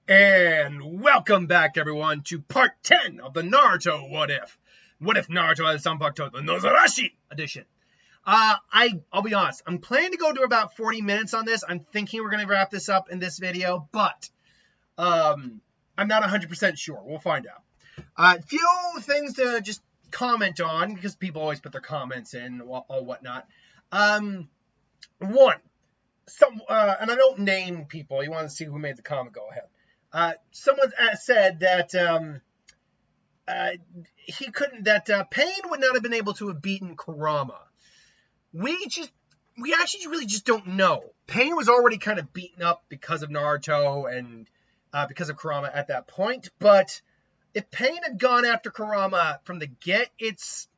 And welcome back, everyone, to part 10 of the Naruto What If. What if Naruto had Zanpakuto, the Nozarashi edition? I'll be honest, I'm planning to go to about 40 minutes on this. I'm thinking we're going to wrap this up in this video, but I'm not 100% sure. We'll find out. A few things to just comment on, because people always put their comments in or whatnot. One, and I don't name people. You want to see who made the comment, go ahead. Someone said that Pain would not have been able to have beaten Kurama. We actually really just don't know. Pain was already kind of beaten up because of Naruto and because of Kurama at that point. But if Pain had gone after Kurama from the get, it's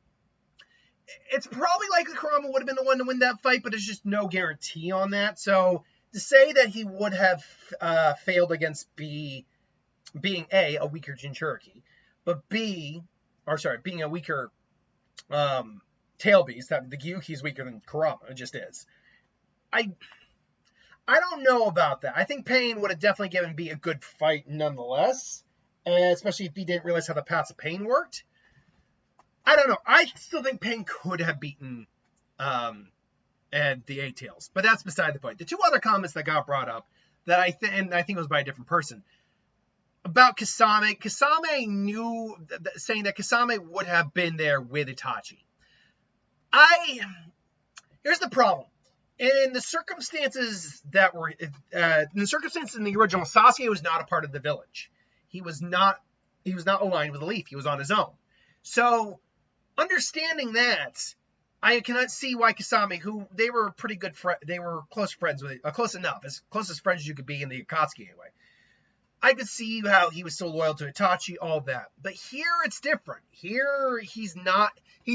probably likely Kurama would have been the one to win that fight, but there's just no guarantee on that. So to say that he would have failed against being a weaker Jinchuriki, but being a weaker Tail Beast, that the Gyuki is weaker than Kurama. It just is. I don't know about that. I think Pain would have definitely given B a good fight nonetheless, especially if he didn't realize how the paths of Pain worked. I don't know. I still think Pain could have beaten and the A-Tails, but that's beside the point. The two other comments that got brought up that I think it was by a different person about Kasame. Kasame knew, saying that Kasame would have been there with Itachi. Here's the problem. In the circumstances in the original, Sasuke was not a part of the village. He was not aligned with the Leaf. He was on his own. So, understanding that, I cannot see why Kasame, who they were pretty good they were close friends with, close enough, as close as friends as you could be in the Akatsuki anyway. I could see how he was so loyal to Itachi, all that. But here it's different. Here he's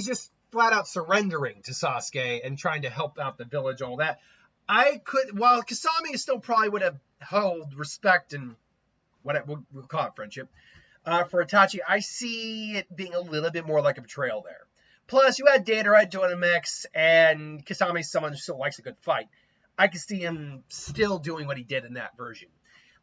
just flat out surrendering to Sasuke and trying to help out the village, all that. While Kasame still probably would have held respect and we'll call it friendship, for Itachi, I see it being a little bit more like a betrayal there. Plus, you had Datara doing a mix, and Kasame's someone who still likes a good fight. I could see him still doing what he did in that version.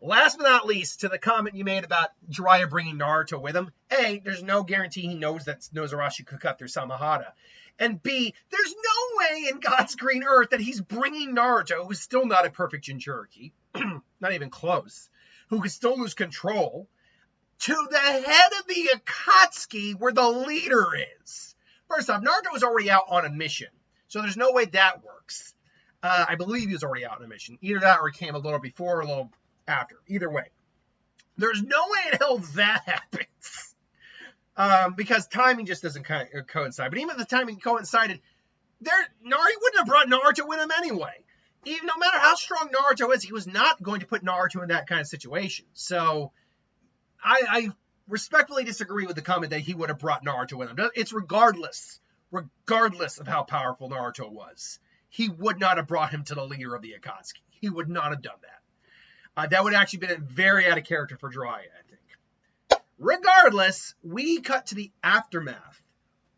Last but not least, to the comment you made about Jiraiya bringing Naruto with him. A, there's no guarantee he knows that Nozarashi could cut through Samahara. And B, there's no way in God's green earth that he's bringing Naruto, who's still not a perfect Jinchuriki, not even close, who could still lose control, to the head of the Akatsuki where the leader is. First off, Naruto was already out on a mission, so there's no way that works. I believe he was already out on a mission. Either that or he came a little before or a little after. Either way. There's no way in hell that happens. Because timing just doesn't kind of coincide. But even if the timing coincided, Nari wouldn't have brought Naruto with him anyway. Even no matter how strong Naruto is, he was not going to put Naruto in that kind of situation. So I respectfully disagree with the comment that he would have brought Naruto with him. It's regardless of how powerful Naruto was. He would not have brought him to the leader of the Akatsuki. He would not have done that. That would have actually been very out of character for Jiraiya, I think. Regardless, we cut to the aftermath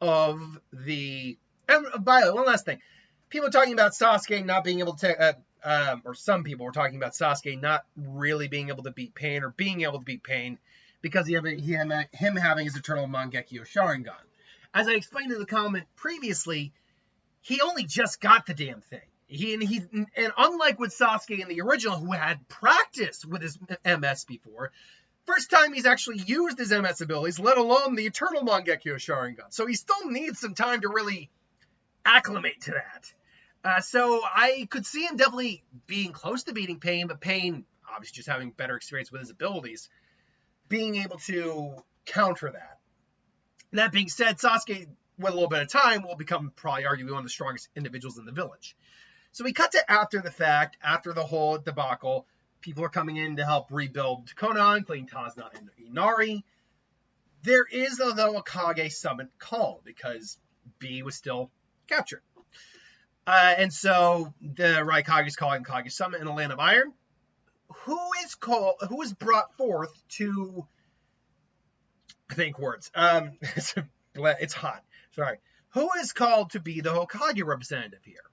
of the... And by the way, one last thing. People are talking about Sasuke not being able to... or some people were talking about Sasuke not really being able to beat Pain, or being able to beat Pain because him having his Eternal Mangekyo Sharingan. As I explained in the comment previously, he only just got the damn thing. And unlike with Sasuke in the original, who had practiced with his MS before, first time he's actually used his MS abilities, let alone the Eternal Mangekyo Sharingan. So he still needs some time to really acclimate to that. So I could see him definitely being close to beating Pain, but Pain, obviously just having better experience with his abilities, being able to counter that. That being said, Sasuke, with a little bit of time, will become probably arguably one of the strongest individuals in the village. So we cut to after the fact, after the whole debacle. People are coming in to help rebuild Konan, including Tazna and Inari. There is, although, a Kage summon called because B was still captured. And so the Raikage is calling Kage summon in the Land of Iron. Who is brought forth to... I think words. It's hot. Sorry. Who is called to be the Hokage representative here?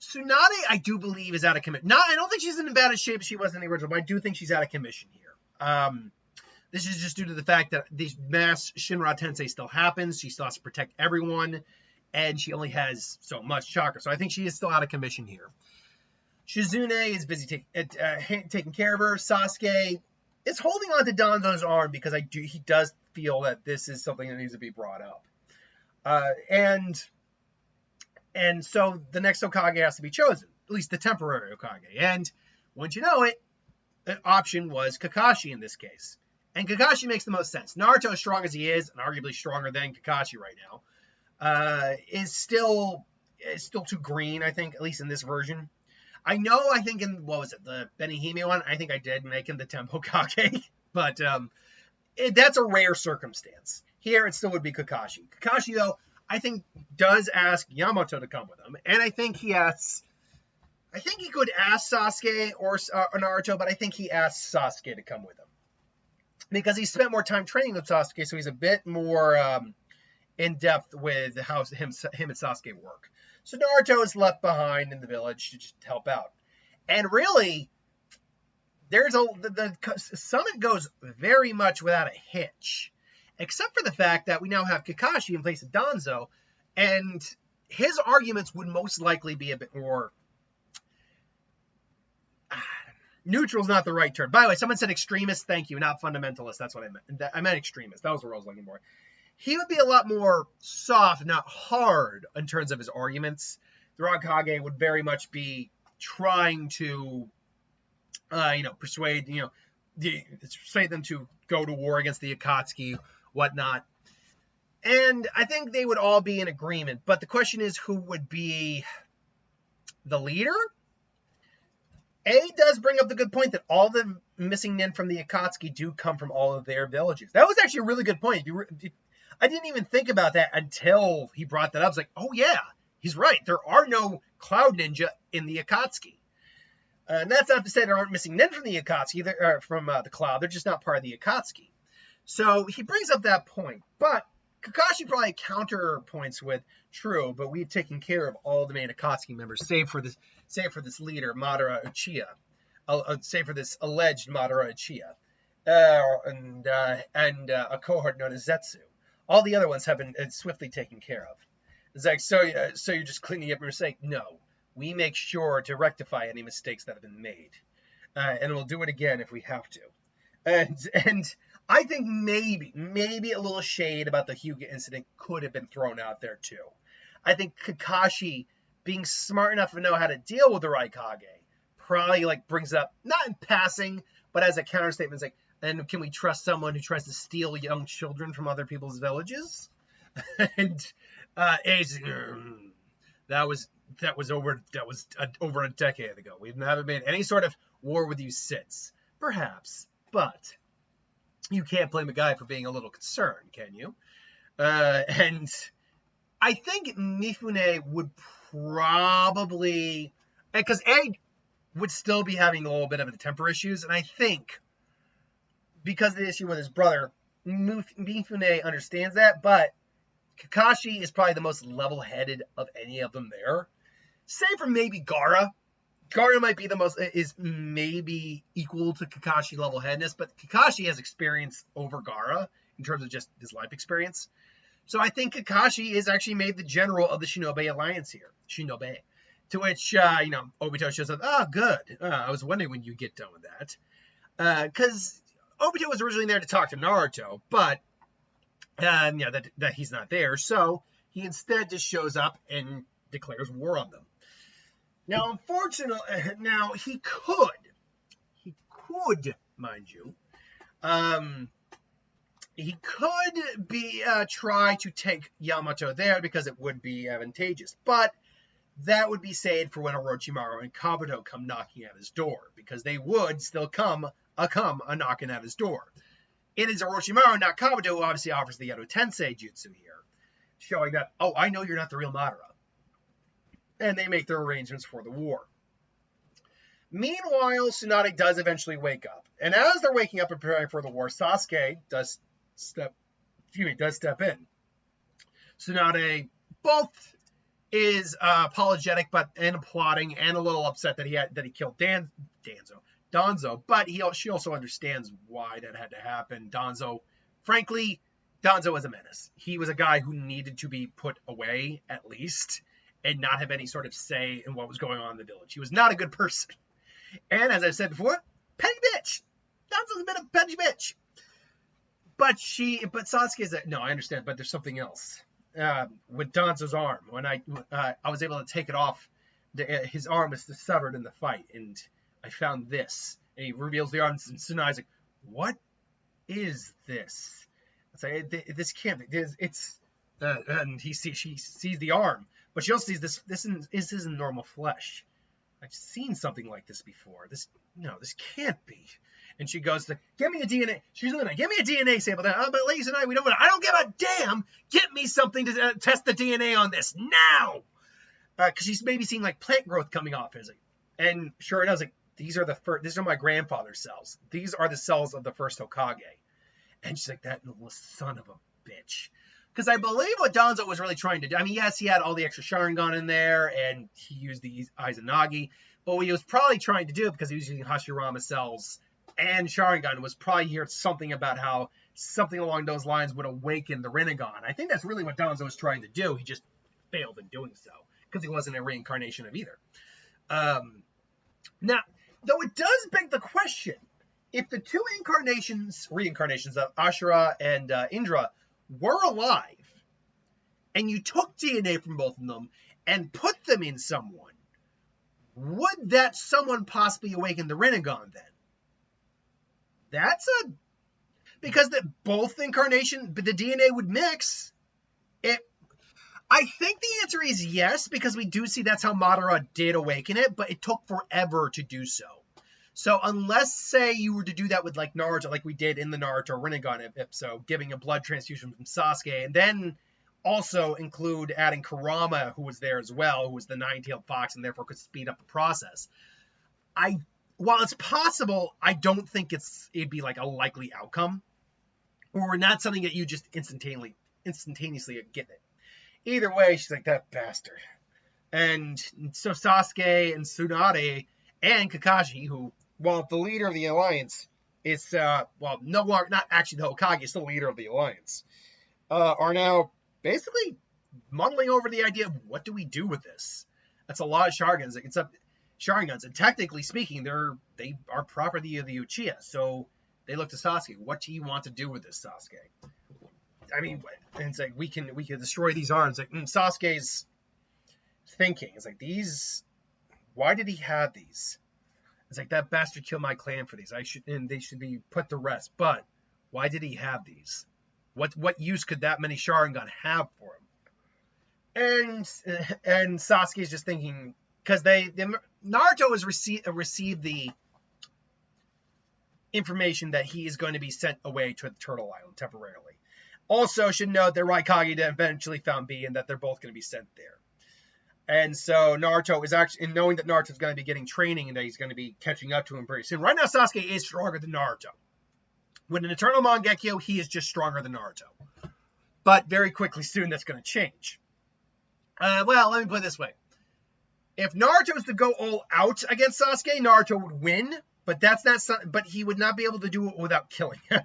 Tsunade, I do believe, is out of commission. I don't think she's in as bad a shape as she was in the original, but I do think she's out of commission here. This is just due to the fact that the mass Shinra Tensei still happens. She still has to protect everyone, and she only has so much chakra. So I think she is still out of commission here. Shizune is busy taking care of her. Sasuke is holding on to Danzo's arm because he does feel that this is something that needs to be brought up. And so the next Hokage has to be chosen, at least the temporary Hokage. And once you know it, the option was Kakashi in this case. And Kakashi makes the most sense. Naruto, as strong as he is, and arguably stronger than Kakashi right now, is still too green, I think, at least in this version. I think in, the Benihime one, I think I did make him the Temp Hokage, but that's a rare circumstance. Here, it still would be Kakashi. Kakashi, though, I think does ask Yamato to come with him, and I think he could ask Sasuke or Naruto, but I think he asks Sasuke to come with him. Because he spent more time training with Sasuke, so he's a bit more in depth with how him and Sasuke work. So Naruto is left behind in the village to just help out. And really, the summit goes very much without a hitch, except for the fact that we now have Kakashi in place of Danzo, and his arguments would most likely be a bit more. Neutral is not the right term. By the way, someone said extremist. Thank you, not fundamentalist. That's what I meant. I meant extremist. That was what I was looking for. He would be a lot more soft, not hard, in terms of his arguments. The Hokage would very much be trying to, persuade them to go to war against the Akatsuki, whatnot. And I think they would all be in agreement. But the question is, who would be the leader? Does bring up the good point that all the missing nin from the Akatsuki do come from all of their villages. That was actually a really good point. I didn't even think about that until he brought that up. I was like, oh yeah, he's right. There are no Cloud Ninja in the Akatsuki. And that's not to say there aren't missing nin from the Akatsuki, from the Cloud. They're just not part of the Akatsuki. So he brings up that point. But Kakashi probably counterpoints with, true, but we've taken care of all the main Akatsuki members, save for this leader, Madara Uchiha, save for this alleged Madara Uchiha, and a cohort known as Zetsu. All the other ones have been swiftly taken care of. It's like, so you're just cleaning up your mistake? No, we make sure to rectify any mistakes that have been made, and we'll do it again if we have to. And I think maybe a little shade about the Hyuga incident could have been thrown out there too. I think Kakashi, being smart enough to know how to deal with the Raikage, probably brings it up, not in passing, but as a counter statement, like, and can we trust someone who tries to steal young children from other people's villages? And that was over a decade ago. We haven't made any sort of war with you since, perhaps, but you can't blame a guy for being a little concerned, can you? And I think Mifune would probably, because would still be having a little bit of the temper issues, and I think because of the issue with his brother, Mifune understands that, but Kakashi is probably the most level-headed of any of them there. Same for maybe Gaara. Gaara might be is maybe equal to Kakashi level-headedness, but Kakashi has experience over Gaara in terms of just his life experience. So I think Kakashi is actually made the general of the Shinobi Alliance here. Shinobi. To which, Obito shows up, good. I was wondering when you get done with that. Because Obito was originally there to talk to Naruto, but, that he's not there. So he instead just shows up and declares war on them. Now, unfortunately, he could, mind you, he could try to take Yamato there because it would be advantageous, but that would be saved for when Orochimaru and Kabuto come knocking at his door, because they would still come a knocking at his door. It is Orochimaru, not Kabuto, who obviously offers the Edo Tensei jutsu here, showing that, I know you're not the real Madara. And they make their arrangements for the war. Meanwhile, Tsunade does eventually wake up. And as they're waking up and preparing for the war, Sasuke does step in. Tsunade both is apologetic and applauding and a little upset that he killed Danzo, but she also understands why that had to happen. Frankly, Danzo was a menace. He was a guy who needed to be put away, at least, and not have any sort of say in what was going on in the village. He was not a good person. And as I said before, petty bitch. Danzo's a bit of a petty bitch. But Sasuke's like, no, I understand, but there's something else. With Danzo's arm, when I was able to take it off, his arm was severed in the fight, and I found this. And he reveals the arm, and Tsunade's like, what is this? It's like, this can't be. And she sees the arm, but she also sees this. This isn't normal flesh. I've seen something like this before. This can't be. And she goes to, give me a DNA. She's like, give me a DNA sample. But ladies and we don't. I don't give a damn. Get me something to test the DNA on this now. Because she's maybe seeing like plant growth coming off his. And sure enough, like, these are my grandfather's cells. These are the cells of the first Hokage. And she's like, that little son of a bitch. Because I believe what Danzo was really trying to do, I mean, yes, he had all the extra Sharingan in there, and he used the Izanagi, but what he was probably trying to do, because he was using Hashirama cells and Sharingan, was probably hear something about how something along those lines would awaken the Rinnegan. I think that's really what Danzo was trying to do. He just failed in doing so, because he wasn't a reincarnation of either. Now, though it does beg the question, if the two reincarnations of Ashura and Indra were alive, and you took DNA from both of them and put them in someone, would that someone possibly awaken the Rinnegan then? Because both incarnation, but the DNA would mix. I think the answer is yes, because we do see that's how Madara did awaken it, but it took forever to do so. So unless, say, you were to do that with like Naruto, like we did in the Naruto Rinnegan episode, giving a blood transfusion from Sasuke, and then also include adding Kurama, who was there as well, who was the nine-tailed fox, and therefore could speed up the process. While it's possible, I don't think it'd be like a likely outcome, or not something that you just instantaneously get it. Either way, she's like, that bastard. And so Sasuke and Tsunade and Kakashi, who, while the leader of the alliance is, no longer, not actually the Hokage, is still the leader of the alliance, are now basically muddling over the idea of what do we do with this? That's a lot of Sharingans, and technically speaking, they are property of the Uchiha. So they look to Sasuke. What do you want to do with this, Sasuke? I mean, and it's like, we can destroy these arms. Like, Sasuke's thinking, it's like, why did he have these? It's like, that bastard killed my clan for these. They should be put to rest. But why did he have these? What use could that many Sharingan have for him? And Sasuke's just thinking, because Naruto has received the information that he is going to be sent away to Turtle Island temporarily. Also, should note that Raikage eventually found B, and that they're both going to be sent there. And so Naruto is actually, and knowing that Naruto's going to be getting training and that he's going to be catching up to him very soon. Right now, Sasuke is stronger than Naruto. With an Eternal Mangekyo, he is just stronger than Naruto. But very quickly soon, that's going to change. Well, let me put it this way. If Naruto was to go all out against Sasuke, Naruto would win. But but he would not be able to do it without killing him.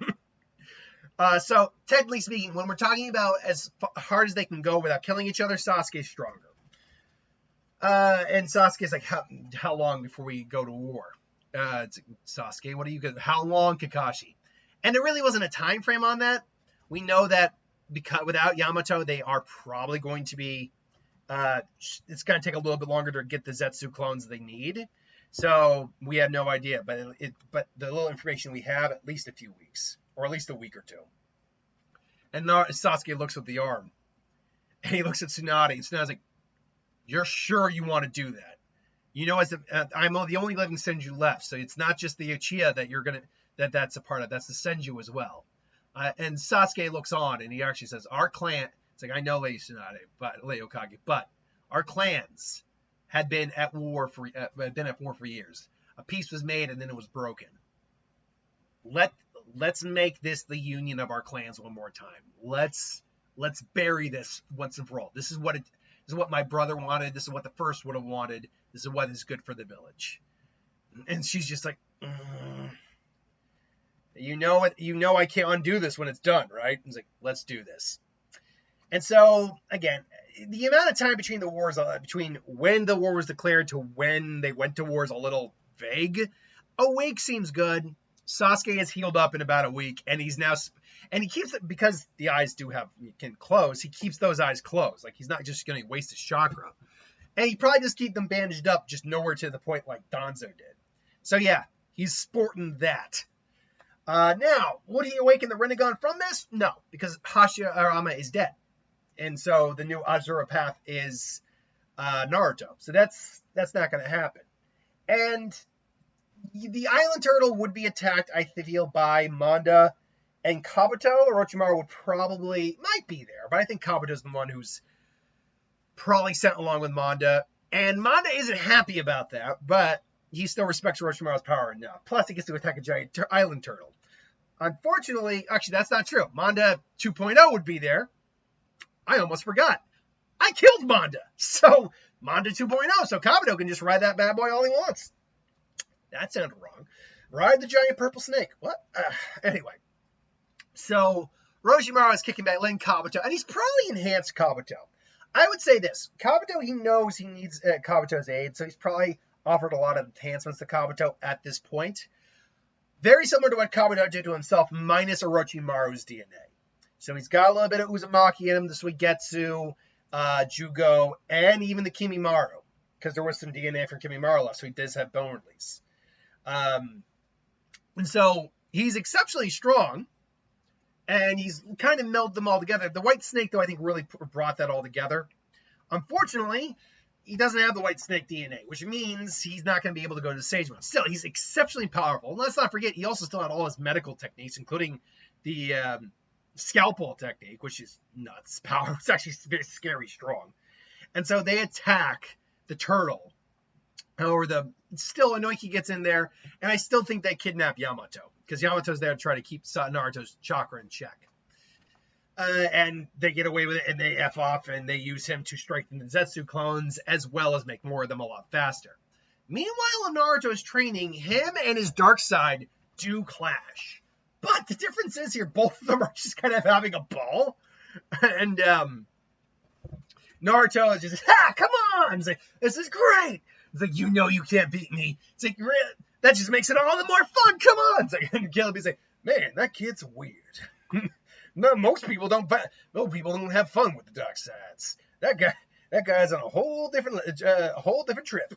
So, technically speaking, when we're talking about as hard as they can go without killing each other, Sasuke's stronger. And Sasuke's like, how long before we go to war? It's like, Sasuke, how long, Kakashi? And there really wasn't a time frame on that. We know that because without Yamato, they are probably going to be, it's going to take a little bit longer to get the Zetsu clones they need. So we have no idea, but the little information we have, at least a few weeks, or at least a week or two. And Sasuke looks at the arm, and he looks at Tsunade, and Tsunade's like, "You're sure you want to do that? You know, I'm the only living Senju left, so it's not just the Uchiha that's a part of. That's the Senju as well." And Sasuke looks on, and he actually says, "Our clan." It's like, I know, Lady Tsunade, Lady Hokage, but our clans had been at war for years. A peace was made, and then it was broken. Let's make this the union of our clans one more time. Let's bury this once and for all. This is what my brother wanted. This is what the first would have wanted. This is what is good for the village. And she's just like, You know it. You know I can't undo this when it's done, right? He's like, let's do this. And so again, the amount of time between the wars, between when the war was declared to when they went to war, is a little vague. A week seems good. Sasuke has healed up in about a week, and he's now, and he keeps it because the eyes can close. He keeps those eyes closed. Like, he's not just going to waste his chakra, and he probably just keep them bandaged up, just nowhere to the point like Danzo did. So yeah, he's sporting that. Now, would he awaken the Rinnegan from this? No, because Hashirama is dead, and so the new Azura path is Naruto. So that's not going to happen, and the Island Turtle would be attacked, I feel, by Manda and Kabuto. Orochimaru might be there, but I think Kabuto's the one who's probably sent along with Manda. And Manda isn't happy about that, but he still respects Orochimaru's power enough. Plus, he gets to attack a giant Island Turtle. Unfortunately, actually, that's not true. Manda 2.0 would be there. I almost forgot. I killed Manda. So, Manda 2.0, so Kabuto can just ride that bad boy all he wants. That sounded wrong. Ride the giant purple snake. What? Anyway. So, Orochimaru is kicking back, letting Kabuto, and he's probably enhanced Kabuto. I would say this. Kabuto, he knows he needs Kabuto's aid, so he's probably offered a lot of enhancements to Kabuto at this point. Very similar to what Kabuto did to himself, minus Orochimaru's DNA. So he's got a little bit of Uzumaki in him, the Suigetsu, Jugo, and even the Kimimaro, because there was some DNA from Kimimaro left, so he does have bone release. And so he's exceptionally strong, and he's kind of melded them all together. The White Snake, though, I think really brought that all together. Unfortunately, he doesn't have the White Snake DNA, which means he's not going to be able to go to the Sage Mode. Still, he's exceptionally powerful. And let's not forget, he also still had all his medical techniques, including the scalpel technique, which is nuts power. It's actually very scary strong. And so they attack the turtle. However, still Inoki gets in there, and I still think they kidnap Yamato, because Yamato's there to try to keep Naruto's chakra in check. And they get away with it, and they F off, and they use him to strengthen the Zetsu clones, as well as make more of them a lot faster. Meanwhile, in Naruto's training, him and his dark side do clash. But the difference is here, both of them are just kind of having a ball. And Naruto is just, come on! He's like, this is great! It's like, you know you can't beat me. It's like, that just makes it all the more fun. Come on. It's like, and Gilby's like, man, that kid's weird. No, most people don't have fun with the dark sides. That guy's on a whole different trip.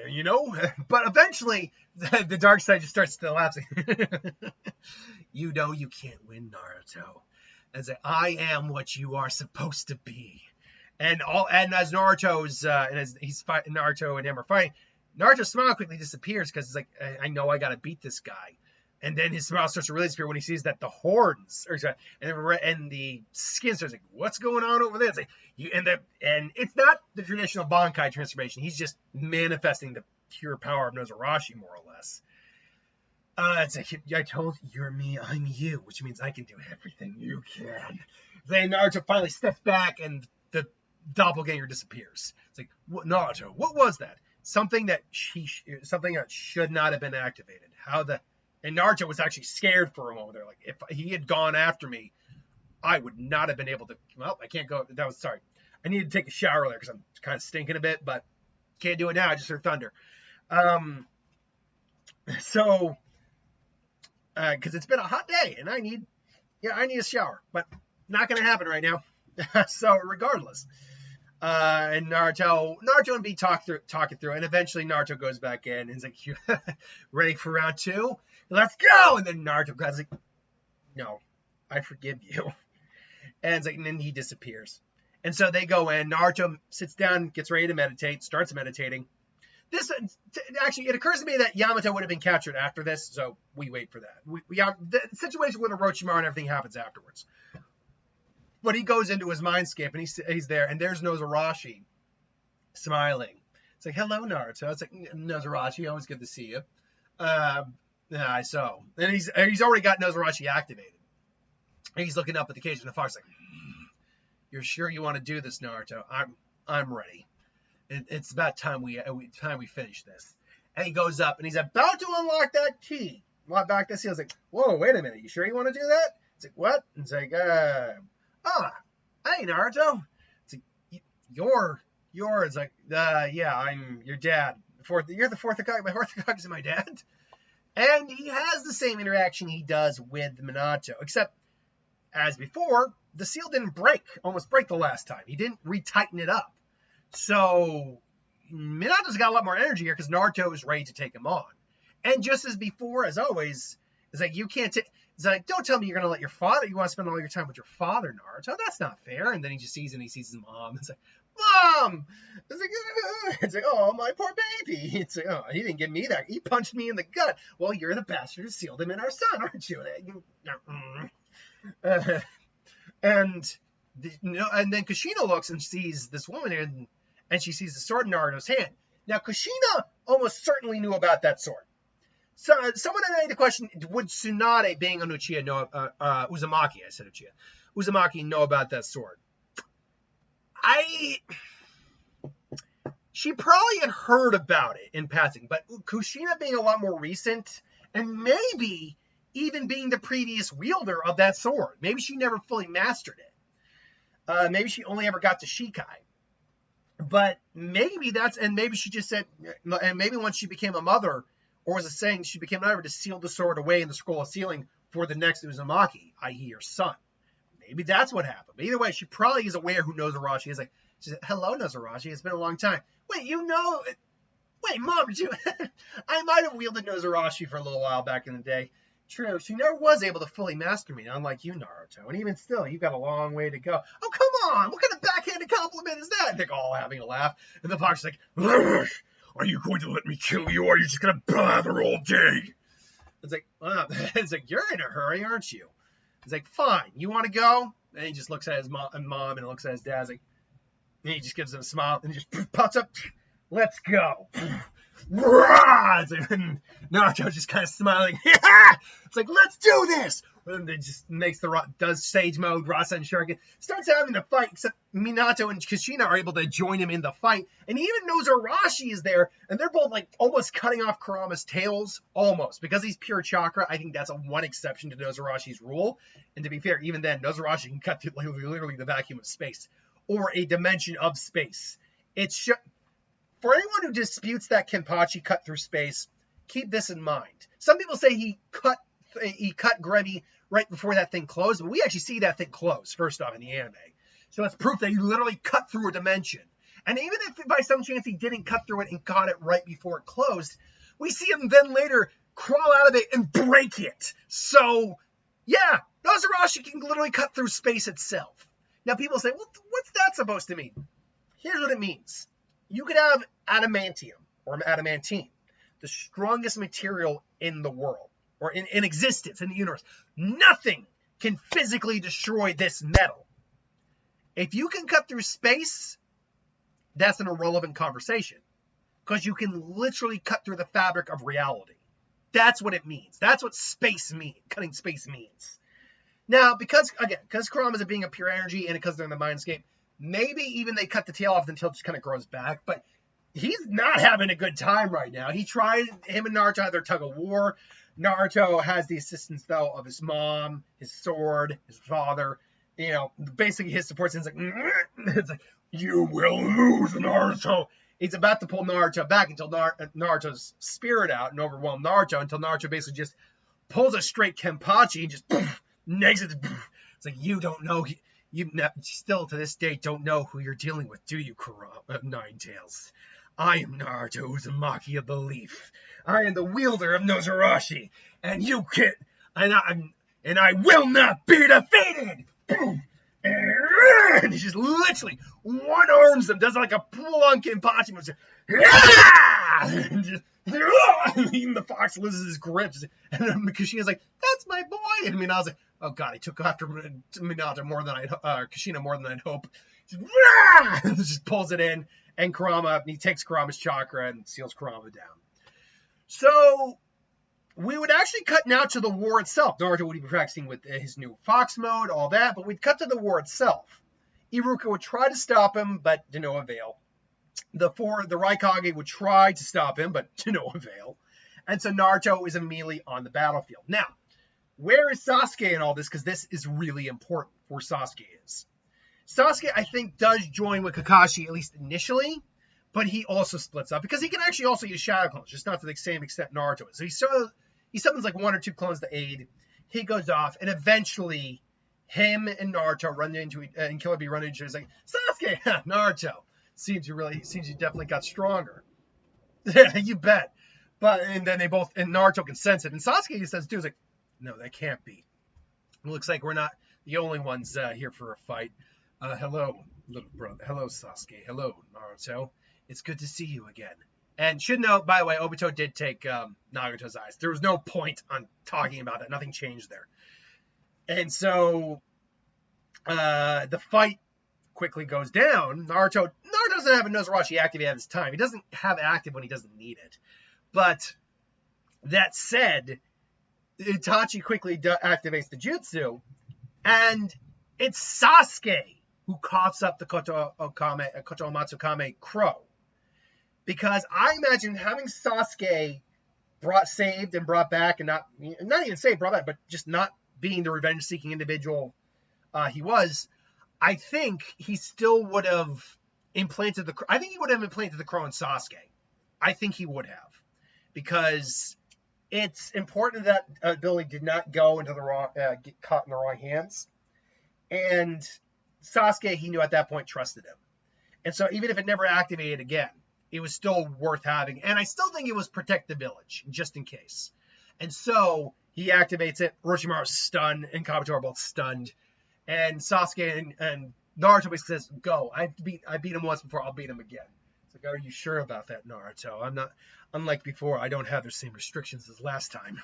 You know, but eventually the dark side just starts to lapse. You know you can't win, Naruto. As I am what you are supposed to be. And as Naruto's he's fighting, Naruto and him are fighting, Naruto's smile quickly disappears because it's like, I know I gotta beat this guy. And then his smile starts to really disappear when he sees that the horns and the skin starts like, what's going on over there? It's like and it's not the traditional Bankai transformation. He's just manifesting the pure power of Nozarashi, more or less. It's like, I told you, you're me, I'm you, which means I can do everything you can. Then Naruto finally steps back and the doppelganger disappears. It's like, Naruto, what was that? Something that should not have been activated. And Naruto was actually scared for a moment. They're like, if he had gone after me, I would not have been able to. Well, I can't go. Sorry. I need to take a shower there because I'm kind of stinking a bit, but can't do it now. I just heard thunder. So, because it's been a hot day and I need a shower, but not going to happen right now. So regardless, and Naruto and B talk it through, and eventually Naruto goes back in and he's like, "You ready for round 2? Let's go!" And then Naruto goes like, "No, I forgive you." And it's like, and then he disappears. And so they go in. Naruto sits down, gets ready to meditate, starts meditating. It occurs to me that Yamato would have been captured after this, so we wait for that. The situation with Orochimaru and everything happens afterwards. But he goes into his mindscape, and he's there, and there's Nozarashi smiling. It's like, hello, Naruto. It's like, Nozarashi, always good to see you. Yeah, so. And he's already got Nozarashi activated. And he's looking up at the cage in the fox like, you're sure you want to do this, Naruto? I'm ready. It's about time we finish this. And he goes up, and he's about to unlock that key back this. He was like, whoa, wait a minute. You sure you want to do that? It's like, what? It's like, hey, Naruto. It's like, it's like, yeah, I'm your dad. You're the fourth Hokage. My fourth Hokage is my dad. And he has the same interaction he does with Minato, except as before, the seal didn't almost break the last time. He didn't retighten it up. So Minato's got a lot more energy here because Naruto is ready to take him on. And just as before, as always, it's like, you can't it's like, don't tell me you're going to let you want to spend all your time with your father, Naruto. That's not fair. And then he just sees his mom. It's like, Mom! It's like, oh, my poor baby. It's like, oh, he didn't give me that. He punched me in the gut. Well, you're the bastard who sealed him in our son, aren't you? And then Kushina looks and sees this woman, and she sees the sword in Naruto's hand. Now, Kushina almost certainly knew about that sword. So someone made the question, would Tsunade, being an Uchiha, know, Uzumaki, I said Uchiha, Uzumaki know about that sword? She probably had heard about it in passing, but Kushina being a lot more recent, and maybe even being the previous wielder of that sword. Maybe she never fully mastered it. Maybe she only ever got to Shikai. But maybe maybe she just said, and maybe once she became a mother, or was it saying she became a mother to seal the sword away in the scroll of sealing for the next Uzumaki, i.e. her son. Maybe that's what happened. But either way, she probably is aware who Nozarashi is. Like, she said, hello, Nozarashi. It's been a long time. Wait, Mom, did you? I might have wielded Nozarashi for a little while back in the day. True, she never was able to fully master me, unlike you, Naruto. And even still, you've got a long way to go. Oh, come on! What kind of backhanded compliment is that? They're all having a laugh. And the fox is like, are you going to let me kill you, or are you just going to blather all day? It's like, you're in a hurry, aren't you? He's like, fine, you want to go? And he just looks at his mom and looks at his dad. Like, and he just gives him a smile and he just pops up. Let's go. It's like, Naruto just kind of smiling. It's like, let's do this. And it just does sage mode, Rasa and Shuriken. Starts having the fight, except Minato and Kushina are able to join him in the fight. And even Nozarashi is there, and they're both like almost cutting off Kurama's tails. Almost. Because he's pure chakra, I think that's one exception to Nozarashi's rule. And to be fair, even then, Nozarashi can cut through literally the vacuum of space. Or a dimension of space. For anyone who disputes that Kenpachi cut through space, keep this in mind. Some people say he cut Grevy right before that thing closed, but we actually see that thing close first off in the anime. So that's proof that he literally cut through a dimension. And even if by some chance he didn't cut through it and got it right before it closed, we see him then later crawl out of it and break it. So, yeah, Nozarashi can literally cut through space itself. Now people say, well, what's that supposed to mean? Here's what it means. You could have adamantium or adamantine, the strongest material in the world, or in existence, in the universe. Nothing can physically destroy this metal. If you can cut through space, that's an irrelevant conversation, because you can literally cut through the fabric of reality. That's what it means. That's what cutting space means. Now, because Kurama is being a pure energy, and because they're in the mindscape, maybe even they cut the tail off until it just kind of grows back, but he's not having a good time right now. Him and Naruto had their tug of war. Naruto has the assistance, though, of his mom, his sword, his father. You know, basically his support system's like, it's like, you will lose, Naruto. He's about to pull Naruto back until Naruto's spirit out and overwhelm Naruto, until Naruto basically just pulls a straight Kenpachi and just negs it. It's like, you don't know. You still to this day don't know who you're dealing with, do you, Kurama? Ninetales? I am Naruto Uzumaki of the Leaf. I am the wielder of Nozarashi, and you can't, and I will not be defeated. And he just literally one arms him, does like a full-on Kenpachi move, and just, even the fox loses his grip, and then Kushina's like, "That's my boy," and I was like, "Oh God, he took after Minato more than Kushina more than I'd hope." Just pulls it in, and he takes Kurama's chakra and seals Kurama down. So we would actually cut now to the war itself. Naruto would be practicing with his new fox mode, all that, but we'd cut to the war itself. Iruka would try to stop him, but to no avail. The Raikage would try to stop him, but to no avail. And so Naruto is immediately on the battlefield. Now, where is Sasuke in all this? Because this is really important where Sasuke is. Sasuke, I think, does join with Kakashi, at least initially, but he also splits up because he can actually also use shadow clones, just not to the same extent Naruto is. So he summons like 1 or 2 clones to aid. He goes off, and eventually him and Naruto run into and Killer Bee run into each other. It's like, Sasuke, Naruto. Seems you definitely got stronger. Yeah, you bet. And then Naruto can sense it. And Sasuke says, dude, like, no, that can't be. It looks like we're not the only ones here for a fight. Hello, little brother. Hello, Sasuke. Hello, Naruto. It's good to see you again. And should note, by the way, Obito did take Nagato's eyes. There was no point on talking about it. Nothing changed there. And so the fight quickly goes down. Naruto doesn't have a Nozarashi activated at this time. He doesn't have it active when he doesn't need it. But that said, Itachi quickly activates the jutsu, and it's Sasuke who coughs up the Koto Matsukame crow. Because I imagine having Sasuke saved and brought back, and not even saved, brought back, but just not being the revenge-seeking individual he was, I think he still would have implanted the crow in Sasuke. I think he would have. Because it's important that ability did not go into the wrong, get caught in the wrong hands. And Sasuke, he knew at that point, trusted him. And so even if it never activated again, it was still worth having. And I still think it was protect the village, just in case. And so he activates it. Orochimaru's stunned, and Kabuto are both stunned. And Sasuke and Naruto basically says, go. I beat him once before, I'll beat him again. It's like, are you sure about that, Naruto? I'm not, unlike before, I don't have the same restrictions as last time.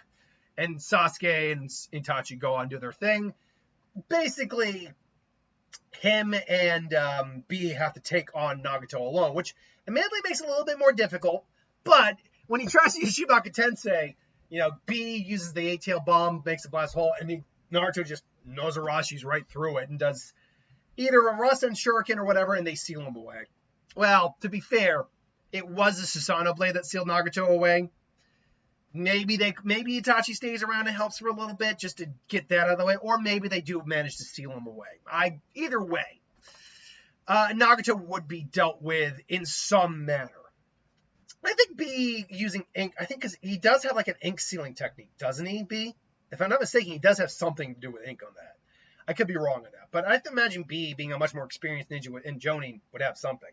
And Sasuke and Itachi go on, do their thing. Basically, him and B have to take on Nagato alone, which admittedly makes it a little bit more difficult. But when he tries to use Shibaka Tensei, B uses the 8-tail bomb, makes a blast hole, and Naruto just Nozarashi's right through it and does either a Rasen Shuriken or whatever, and they seal him away. Well, to be fair, it was a Susanoo blade that sealed Nagato away. Maybe Itachi stays around and helps for a little bit just to get that out of the way, or maybe they do manage to seal him away. Either way, Nagato would be dealt with in some manner. I think B using ink, I think because he does have like an ink sealing technique, doesn't he, B? If I'm not mistaken, he does have something to do with ink on that. I could be wrong on that, but I have to imagine B, being a much more experienced ninja in Jonin, would have something.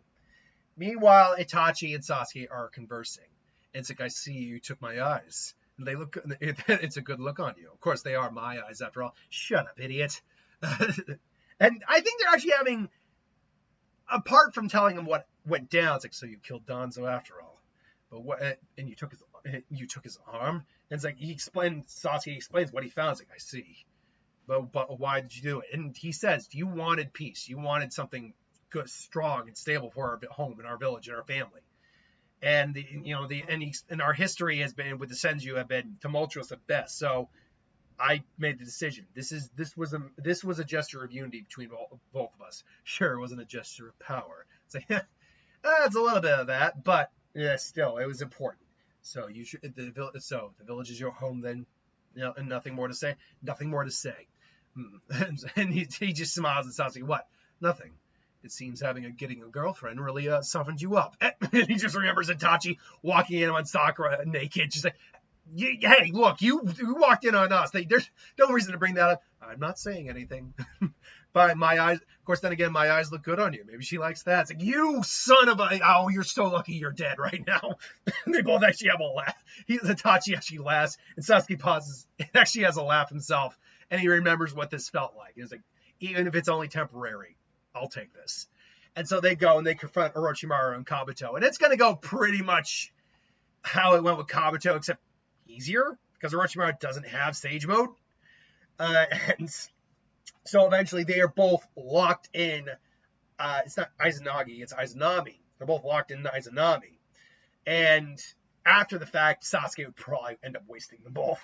Meanwhile, Itachi and Sasuke are conversing. And it's like, I see you took my eyes. And they look, it's a good look on you. Of course, they are my eyes after all. Shut up, idiot. And I think they're actually having, apart from telling him what went down, it's like, so you killed Danzo after all. But what, and you took his arm? And it's like, Sasuke explains what he found. It's like, I see. But why did you do it? And he says, you wanted peace. You wanted something good, strong, and stable for our home and our village and our family. And our history has been with the Senju have been tumultuous at best. So I made the decision. This was a gesture of unity between both of us. Sure, it wasn't a gesture of power. It's like it's a little bit of that, but yeah, still, it was important. So the village is your home then, and nothing more to say. Nothing more to say. And he just smiles at Sasuke. What? Nothing. It seems getting a girlfriend really softened you up. And he just remembers Itachi walking in on Sakura naked. She's like, hey, look, you walked in on us. There's no reason to bring that up. I'm not saying anything. But my eyes, of course, then again, my eyes look good on you. Maybe she likes that. It's like, you son of a, oh, you're so lucky you're dead right now. They both actually have a laugh. Itachi actually laughs, and Sasuke pauses and actually has a laugh himself. And he remembers what this felt like. It's like, even if it's only temporary, I'll take this. And so they go and they confront Orochimaru and Kabuto. And it's going to go pretty much how it went with Kabuto, except easier, because Orochimaru doesn't have Sage Mode. And so eventually they are both locked in. It's not Izanagi, it's Izanami. They're both locked in Izanami. And after the fact, Sasuke would probably end up wasting them both.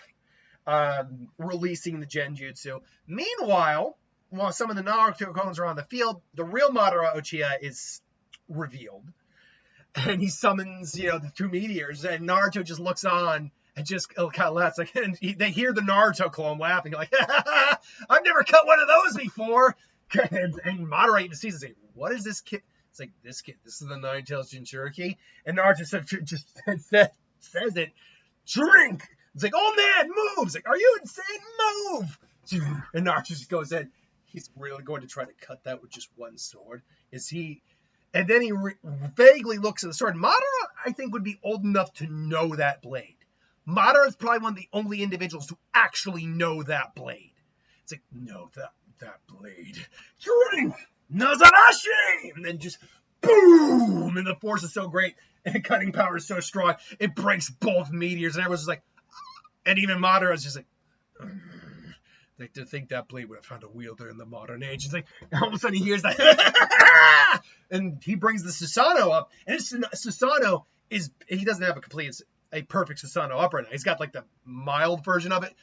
Releasing the Genjutsu. Meanwhile, while some of the Naruto clones are on the field, the real Madara Uchiha is revealed. And he summons, the two meteors, and Naruto just looks on and just kind of laughs like, and they hear the Naruto clone laughing like, I've never cut one of those before. And Madara even sees it, say, what is this kid? It's like, this kid, this is the Nine-Tails Jinchuriki. And Naruto just says it, drink. It's like, old man, move. It's like, are you insane? Move. And Naruto just goes in. He's really going to try to cut that with just one sword. Is he? And then he vaguely looks at the sword. Madara, I think, would be old enough to know that blade. Madara is probably one of the only individuals to actually know that blade. It's like, no, that blade. Drink! Nozarashi! And then just boom! And the force is so great, and cutting power is so strong, it breaks both meteors, and everyone's just like, and even Madara is just like, like, to think that blade would have found a wielder in the modern age. It's like, all of a sudden he hears that, and he brings the Susanoo up, and Susanoo he doesn't have a perfect Susanoo up right now. He's got like the mild version of it.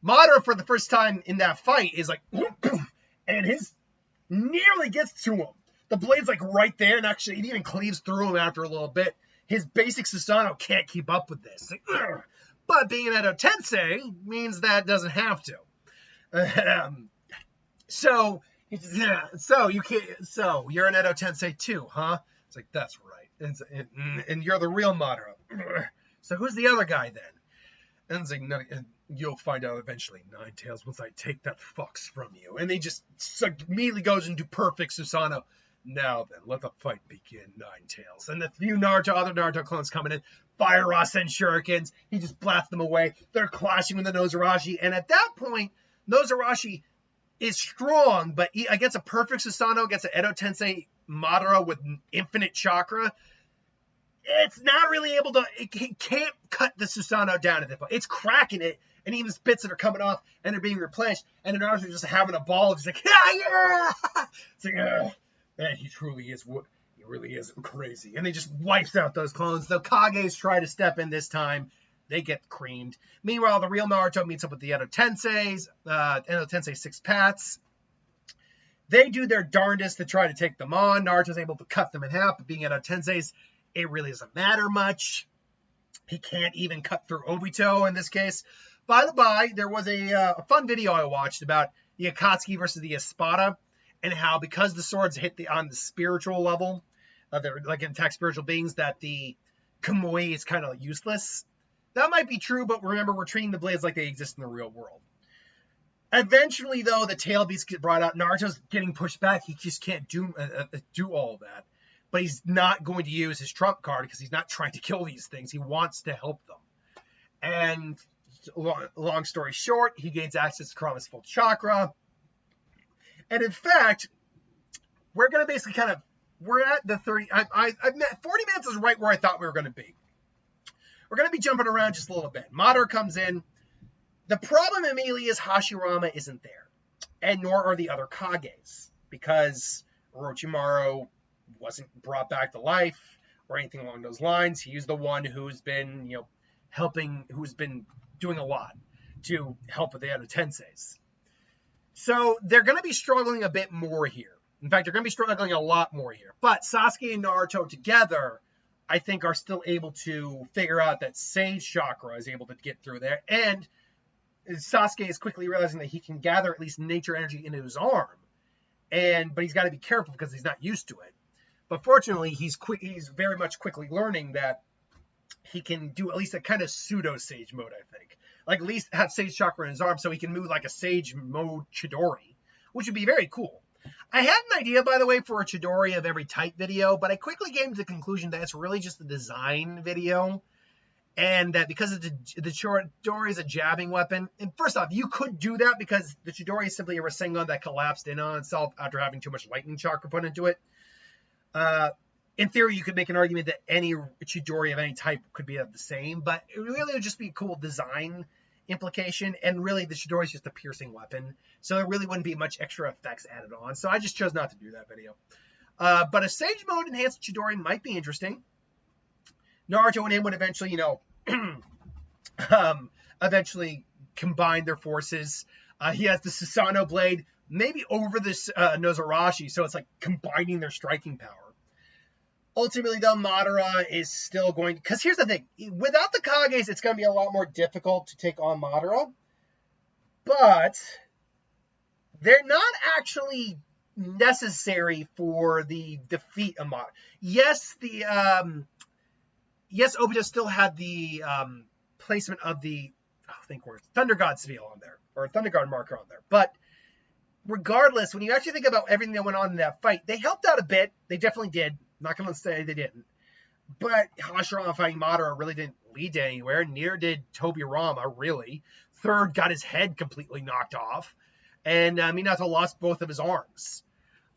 Madara, for the first time in that fight, is like, and his nearly gets to him. The blade's like right there, and actually it even cleaves through him after a little bit. His basic Susanoo can't keep up with this. Like, but being an Edo Tensei means that doesn't have to. So you can't. So you're an Edo Tensei too, huh? It's like, that's right. And you're the real Madara. So who's the other guy then? And it's like, no, and you'll find out eventually, Nine-Tails, once I take that fox from you. And he just immediately goes into perfect Susanoo. Now then, let the fight begin, Nine-Tails. And the few other Naruto clones coming in, fire Rasen shurikens. He just blasts them away. They're clashing with the Nozarashi. And at that point, Nozarashi is strong, but he gets a perfect Susanoo, gets an Edo Tensei Madara with infinite chakra. It's not really able to, it can't cut the Susanoo down at that point. It's cracking it, and even spits that are coming off, and they're being replenished, and the Naruto just having a ball, just like, yeah! It's like, man, he really is crazy. And he just wipes out those clones. The Kages try to step in this time. They get creamed. Meanwhile, the real Naruto meets up with the Edo Tenseis, Edo Tensei Six Paths. They do their darndest to try to take them on. Naruto's able to cut them in half, but being Edo Tenseis, it really doesn't matter much. He can't even cut through Obito in this case. By the by, there was a fun video I watched about the Akatsuki versus the Espada, and how because the swords hit on the spiritual level, they're like attack spiritual beings, that the Kamui is kind of useless. That might be true, but remember, we're treating the blades like they exist in the real world. Eventually, though, the tail beasts get brought out. Naruto's getting pushed back. He just can't do all of that. But he's not going to use his trump card because he's not trying to kill these things. He wants to help them. And long story short, he gains access to Kurama's full chakra. And in fact, we're going to basically we're at the 30. I've met 40 minutes is right where I thought we were going to be. We're going to be jumping around just a little bit. Madara comes in. The problem immediately is Hashirama isn't there. And nor are the other Kages. Because Orochimaru wasn't brought back to life or anything along those lines. He's the one who's been, who's been doing a lot to help with the Edo Tenseis. So they're going to be struggling a bit more here. In fact, they're going to be struggling a lot more here. But Sasuke and Naruto together, I think, are still able to figure out that Sage Chakra is able to get through there. And Sasuke is quickly realizing that he can gather at least nature energy into his arm. But he's got to be careful because he's not used to it. But fortunately, he's very much quickly learning that he can do at least a kind of pseudo Sage mode, I think. Like, at least have Sage Chakra in his arm so he can move like a Sage mode Chidori, which would be very cool. I had an idea, by the way, for a Chidori of every type video, but I quickly came to the conclusion that it's really just a design video. And that because the Chidori is a jabbing weapon, and first off, you could do that because the Chidori is simply a Rasengan that collapsed in on itself after having too much lightning chakra put into it. In theory, you could make an argument that any Chidori of any type could be the same, but it really would just be a cool design implication, and really the Chidori is just a piercing weapon, so there really wouldn't be much extra effects added on, so I just chose not to do that video. But a Sage mode enhanced Chidori might be interesting. Naruto and him would eventually, eventually combine their forces. He has the Susanoo blade, maybe over this Nozarashi, so it's like combining their striking power. Ultimately, though, Madara is still going... Because here's the thing. Without the Kages, it's going to be a lot more difficult to take on Madara. But they're not actually necessary for the defeat of Madara. Yes, Obito still had the placement of the Thunder God seal on there, or Thunder God marker on there. But regardless, when you actually think about everything that went on in that fight, they helped out a bit. They definitely did. I'm not going to say they didn't. But Hashirama fighting Madara really didn't lead to anywhere. Neither did Tobirama, really. Third got his head completely knocked off. And Minato lost both of his arms.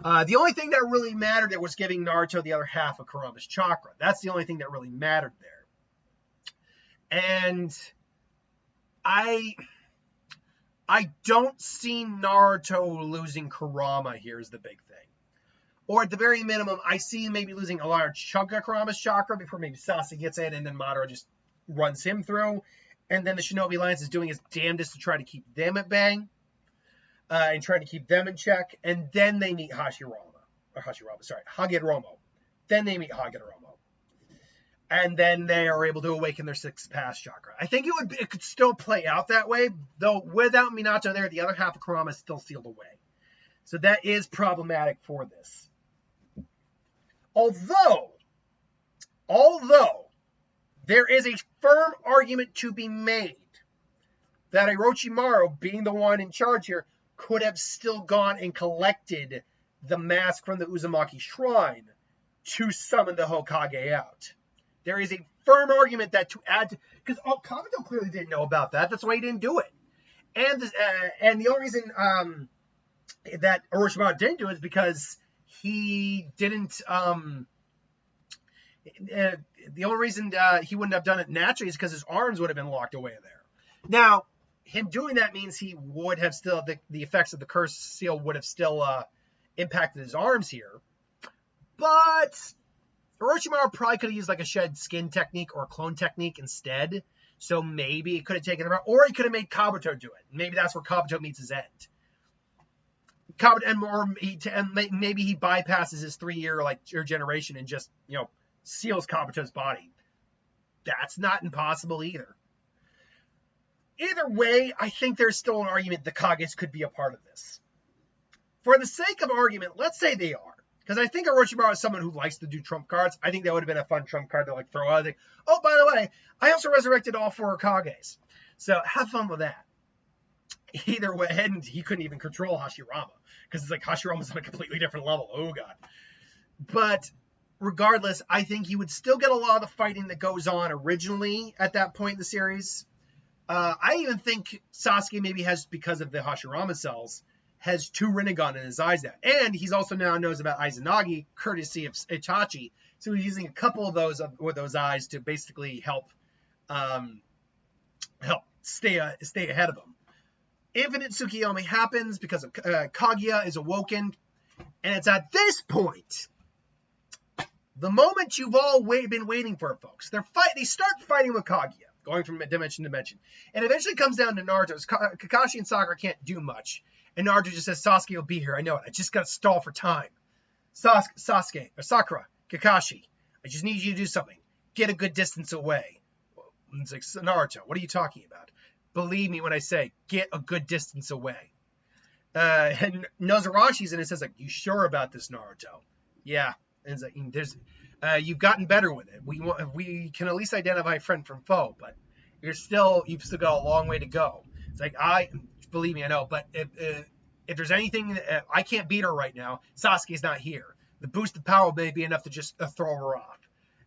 The only thing that really mattered there was giving Naruto the other half of Kurama's chakra. That's the only thing that really mattered there. And I don't see Naruto losing Kurama here is the big thing. Or at the very minimum, I see him maybe losing a large chunk of Kurama's chakra before maybe Sasuke gets in, and then Madara just runs him through. And then the Shinobi Alliance is doing his damnedest to try to keep them at bay. And trying to keep them in check. And then they meet Hagoromo. Then they meet Hagoromo. And then they are able to awaken their sixth pass chakra. I think it could still play out that way, though without Minato there, the other half of Kurama is still sealed away. So that is problematic for this. Although there is a firm argument to be made that Orochimaru, being the one in charge here, could have still gone and collected the mask from the Uzumaki Shrine to summon the Hokage out. There is a firm argument that to add to... Because Kabuto clearly didn't know about that. That's why he didn't do it. And the only reason that Orochimaru didn't do it is because he didn't... the only reason he wouldn't have done it naturally is because his arms would have been locked away there. Now, him doing that means he would have still... The effects of the curse seal would have still impacted his arms here. But Orochimaru probably could have used like a shed skin technique or a clone technique instead. So maybe it could have taken him out. Or he could have made Kabuto do it. Maybe that's where Kabuto meets his end. Maybe he bypasses his 3-year generation and just, seals Kabuto's body. That's not impossible either. Either way, I think there's still an argument the Kages could be a part of this. For the sake of argument, let's say they are. Because I think Orochimaru is someone who likes to do trump cards. I think that would have been a fun trump card to throw out. Oh, by the way, I also resurrected all 4 Kages. So have fun with that. Either way, and he couldn't even control Hashirama. Because it's like Hashirama's on a completely different level. Oh, God. But regardless, I think he would still get a lot of the fighting that goes on originally at that point in the series. I even think Sasuke maybe has, because of the Hashirama cells, has 2 Rinnegan in his eyes now. And he's also now knows about Izanagi, courtesy of Itachi. So he's using a couple of those with those eyes to basically help stay ahead of him. Infinite Tsukiyomi happens because of Kaguya is awoken. And it's at this point, the moment you've all been waiting for, folks. They start fighting with Kaguya, going from dimension to dimension. And eventually comes down to Naruto. Kakashi and Sakura can't do much. And Naruto just says, Sasuke will be here. I know it. I just got to stall for time. Sakura, Kakashi, I just need you to do something. Get a good distance away. And it's like, Naruto, what are you talking about? Believe me when I say, get a good distance away. And Nozarashi's in it, says, you sure about this, Naruto? Yeah. And it's like, you've gotten better with it. We can at least identify friend from foe, but you've still got a long way to go. It's like, believe me, I know, but if there's anything, I can't beat her right now. Sasuke's not here. The boost of power may be enough to just throw her off,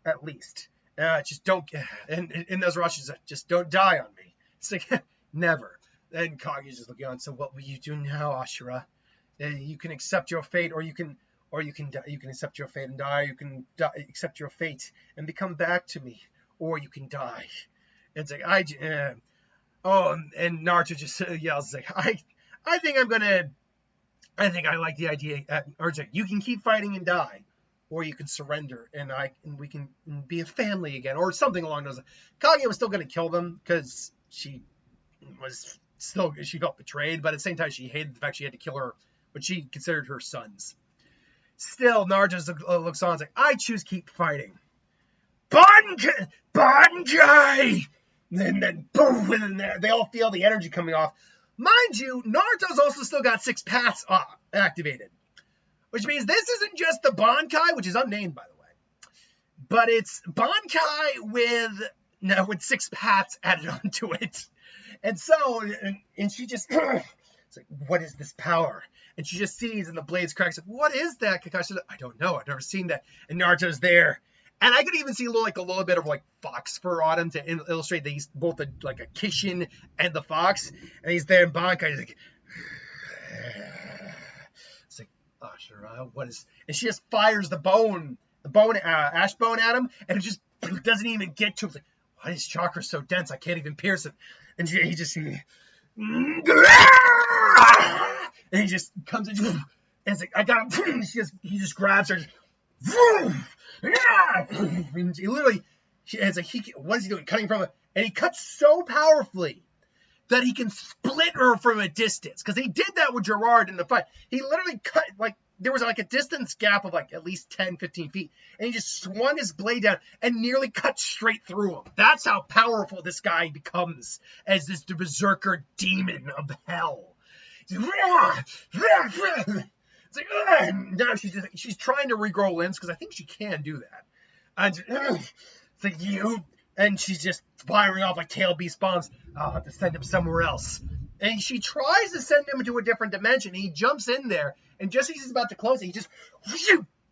at least. Just don't, and Nozarashi's like, just don't die on me. It's like, never. And Kaguya's just looking on. So what will you do now, Ashura? You can accept your fate, or you can die. You can accept your fate and die. You can accept your fate and become back to me, or you can die. And it's like and Naruto just yells like, I think I like the idea. Or it's like, you can keep fighting and die, or you can surrender and we can be a family again, or something along those lines. Kaguya was still going to kill them because she felt betrayed, but at the same time she hated the fact she had to kill what she considered her sons. Still, Naruto looks on. It's like, I choose keep fighting. Bankai! And then boom, and then they all feel the energy coming off. Mind you, Naruto's also still got 6 paths activated, which means this isn't just the Bankai, which is unnamed, by the way, but it's Bankai with 6 paths added onto it. And so, and she just, it's like, what is this power? And she just sees, and the blades cracks. Like, what is that? Kakashi, I don't know. I've never seen that. And Naruto's there. And I could even see a little bit of like fox fur on him to illustrate that he's both a Kishin and the fox. And he's there in Bankai. He's like, it's like, Ashura, what is? And she just fires the ash bone at him, and it just doesn't even get to him. It's like, why is chakra so dense? I can't even pierce it. And he just, and he just comes in, and it's like, I got him. He just grabs her. And he literally, it's like, what is he doing? Cutting from it, and he cuts so powerfully that he can split her from a distance. Because he did that with Gerard in the fight. He literally cut, like, there was like a distance gap of like at least 10, 15 feet. And he just swung his blade down and nearly cut straight through him. That's how powerful this guy becomes as this berserker demon of hell. It's like, now she's trying to regrow limbs because I think she can do that. And it's like, and she's just firing off like tail beast bombs to send him somewhere else. And she tries to send him into a different dimension. He jumps in there, and just as he's about to close it, he just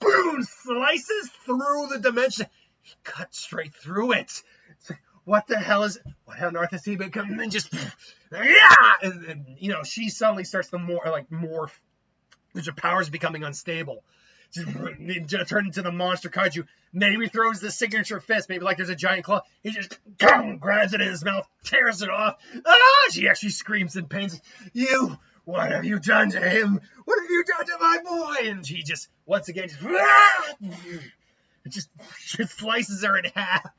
boom, slices through the dimension. He cuts straight through it. It's like, what the hell is it? What hell, Narthasi become? And just and she suddenly starts to morph. Her powers becoming unstable. Turn into the monster kaiju. Maybe throws the signature fist. Maybe like there's a giant claw. He just grabs it in his mouth, tears it off. She actually screams in pain. What have you done to him? What have you done to my boy? And she just, once again, just slices her in half.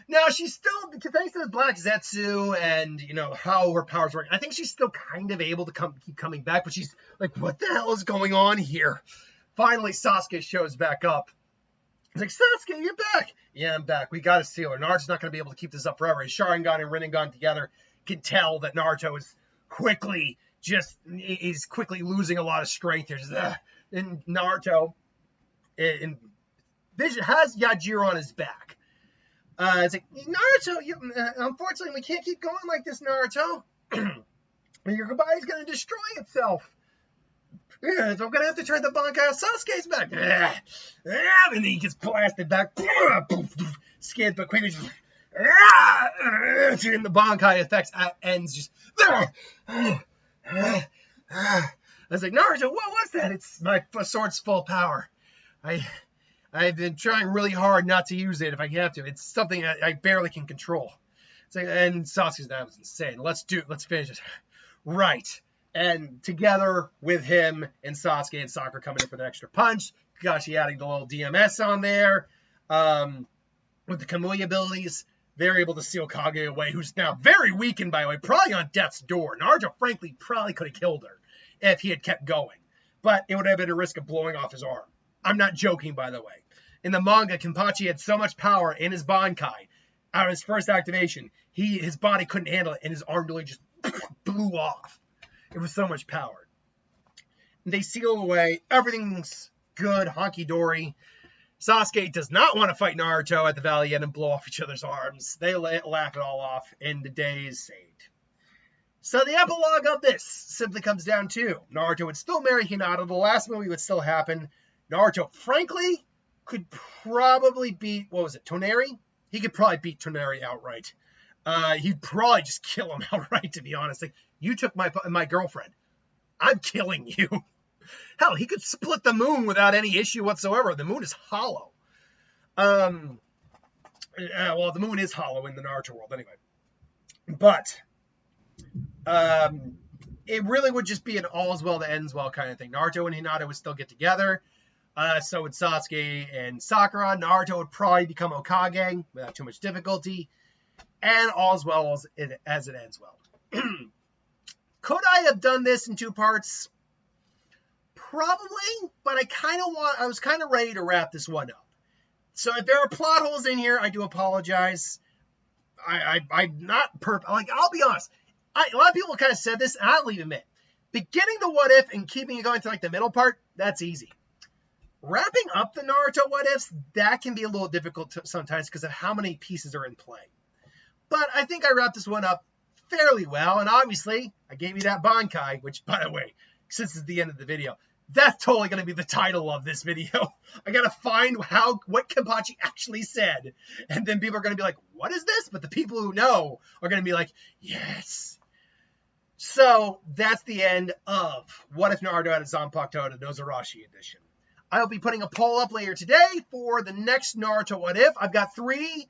Now, she's still, thanks to the Black Zetsu and, how her powers work, I think she's still kind of able to keep coming back, but she's like, what the hell is going on here? Finally, Sasuke shows back up. He's like, Sasuke, you're back. Yeah, I'm back. We got to seal her. Naruto's not going to be able to keep this up forever. His Sharingan and Rinnegan together can tell that Naruto is quickly losing a lot of strength here. And Naruto, in Vision, has Yajiro on his back. It's like, Naruto, unfortunately, we can't keep going like this, Naruto. Your body's going to destroy itself. Yeah, so I'm going to have to turn the Bankai on Sasuke's back. And then he gets blasted back. Scared, but quickly just... And the Bankai effects ends just... I was like, Naruto, what was that? It's my sword's full power. I've been trying really hard not to use it if I have to. It's something I barely can control. It's like, and Sasuke's, that was insane. Let's finish it. Right. And together with him and Sasuke and Sakura coming in for the extra punch, Kakashi adding the little DMS on there. With the Kamui abilities, they're able to seal Kage away, who's now very weakened, by the way, probably on death's door. Naruto, frankly, probably could have killed her if he had kept going. But it would have been a risk of blowing off his arm. I'm not joking, by the way. In the manga, Kenpachi had so much power in his Bankai. Out of his first activation, his body couldn't handle it, and his arm really just blew off. It was so much power. They seal away. Everything's good, honky-dory. Sasuke does not want to fight Naruto at the Valley End and blow off each other's arms. They laugh it all off, and the day is saved. So the epilogue of this simply comes down to Naruto would still marry Hinata. The last movie would still happen. Naruto, frankly, could probably beat, Toneri? He could probably beat Toneri outright. He'd probably just kill him outright, to be honest. Like, you took my girlfriend. I'm killing you. Hell, he could split the moon without any issue whatsoever. The moon is hollow. The moon is hollow in the Naruto world anyway. But it really would just be an all's well that ends well kind of thing. Naruto and Hinata would still get together. So would Sasuke and Sakura. Naruto would probably become Hokage without too much difficulty. And all's well as it ends well. Could I have done this in 2 parts? Probably, but I was kind of ready to wrap this one up. So if there are plot holes in here, I do apologize. I'm not perfect. Like, I'll be honest. A lot of people kind of said this, and I'll even admit. Beginning the what if and keeping it going to like the middle part, that's easy. Wrapping up the Naruto what ifs, that can be a little difficult sometimes because of how many pieces are in play. But I think I wrapped this one up fairly well, and obviously, I gave you that Bankai, which, by the way, since it's the end of the video, that's totally going to be the title of this video. I got to find what Kenpachi actually said, and then people are going to be like, what is this? But the people who know are going to be like, yes. So that's the end of What If Naruto had a Zanpakuto Nozarashi edition. I'll be putting a poll up later today for the next Naruto What If. I've got 3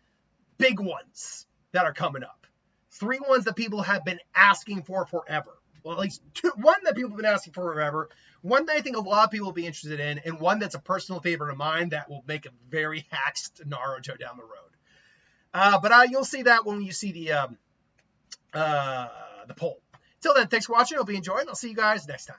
big ones that are coming up. 3 ones that people have been asking for forever. Well, at least 2. One that people have been asking for forever. One that I think a lot of people will be interested in. And one that's a personal favorite of mine that will make a very hacked Naruto down the road. But you'll see that when you see the poll. Till then, thanks for watching. Hope you enjoyed. And I'll see you guys next time.